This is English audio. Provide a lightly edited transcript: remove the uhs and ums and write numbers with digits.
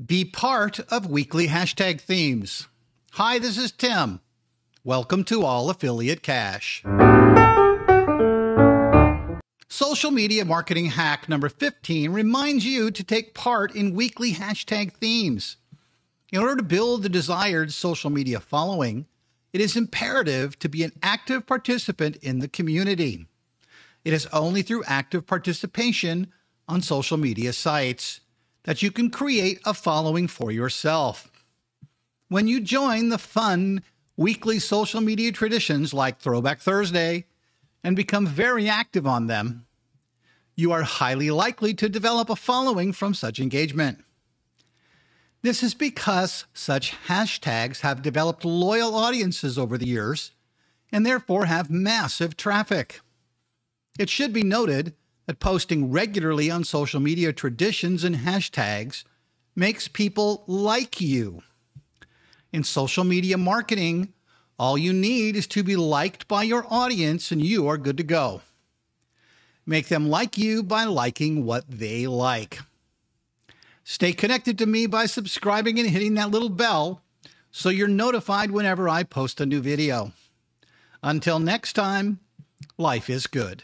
Be part of weekly hashtag themes. Hi, this is Tim. Welcome to All Affiliate Cash. Social media marketing hack number 15 reminds you to take part in weekly hashtag themes. In order to build the desired social media following, it is imperative to be an active participant in the community. It is only through active participation on social media sites that you can create a following for yourself. When you join the fun weekly social media traditions like Throwback Thursday and become very active on them, you are highly likely to develop a following from such engagement. This is because such hashtags have developed loyal audiences over the years and therefore have massive traffic. It should be noted that posting regularly on social media traditions and hashtags makes people like you. In social media marketing, all you need is to be liked by your audience and you are good to go. Make them like you by liking what they like. Stay connected to me by subscribing and hitting that little bell so you're notified whenever I post a new video. Until next time, life is good.